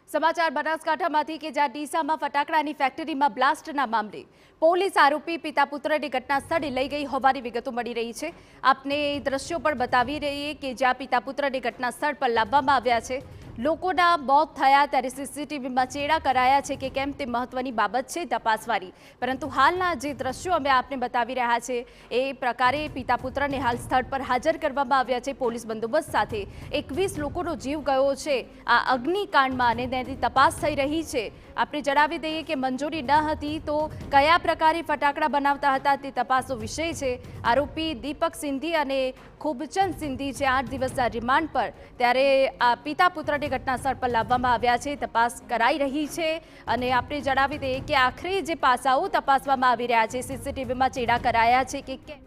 સમાચાર બનાસકાંઠામાંથી કે જ્યાં ડીસામાં ફટાકડાની ફેક્ટરીમાં બ્લાસ્ટના મામલે પોલીસ આરોપી પિતા પુત્રની ઘટના સ્થળે લઈ ગઈ હોવાની વિગતો મળી રહી છે। આપને દ્રશ્યો પણ બતાવી રહીએ કે જ્યાં પિતા પુત્રની ઘટના સ્થળ પર લાવવામાં આવ્યા છે। લોકોના મોત થયા ત્યારે સીસીટીવીમાં ચેડા કરાયા છે કે કેમ તે મહત્વની બાબત છે તપાસવાની, પરંતુ હાલના જે દ્રશ્યો અમે આપને બતાવી રહ્યા છે એ પ્રકારે પિતા પુત્રને હાલ સ્થળ પર હાજર કરવામાં આવ્યા છે પોલીસ બંદોબસ્ત સાથે। 21 લોકોનો જીવ ગયો છે આ અગ્નિકાંડમાં અને તેની તપાસ થઈ રહી છે। આપણે જણાવી દઈએ કે મંજૂરી ન હતી તો કયા પ્રકારે ફટાકડા બનાવતા હતા તે તપાસનો વિષય છે। આરોપી દીપક સિંધી અને ખૂબચંદ સિંધી છે 8 દિવસના રિમાન્ડ પર, ત્યારે આ પિતા પુત્રને ઘટના સ્થળ પર લાવવામાં આવ્યા છે। તપાસ કરાઈ રહી છે અને આપણે જણાવી દઈએ કે આખરે જે પાસાઓ તપાસવામાં આવી રહ્યા છે, સીસીટીવીમાં ચેડા કરાયા છે કે કેમ,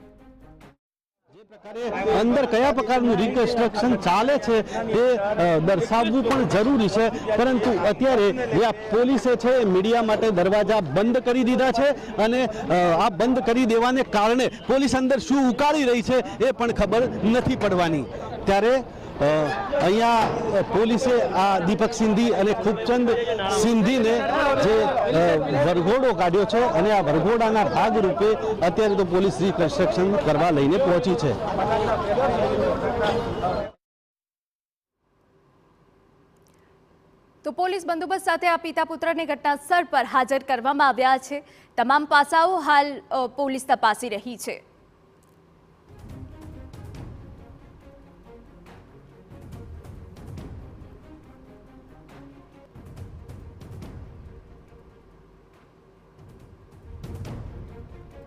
અંદર કયા પ્રકારનું રિકન્સ્ટ્રક્શન ચાલે છે એ દર્શાવવું પણ જરૂરી છે। પરંતુ અત્યારે જે પોલીસે છે મીડિયા માટે દરવાજા બંધ કરી દીધા છે અને આ બંધ કરી દેવાને કારણે પોલીસ અંદર શું ઉકાળી રહી છે એ પણ ખબર નથી પડવાની। ત્યારે અહીંયા પોલીસે આ દીપક સિંધી અને ખૂબચંદ સિંધીને જે વરઘોડો કાઢ્યો છે અને આ વરઘોડાના ભાગરૂપે અત્યારે તો પોલીસ રિકન્સ્ટ્રક્શન કરવા લઈને પહોંચી છે। તો પોલીસ બંદોબસ્ત સાથે આ પિતા પુત્રને ઘટના સ્થળ પર હાજર કરવામાં આવ્યા છે। તમામ પાસાઓ હાલ પોલીસ તપાસી રહી છે।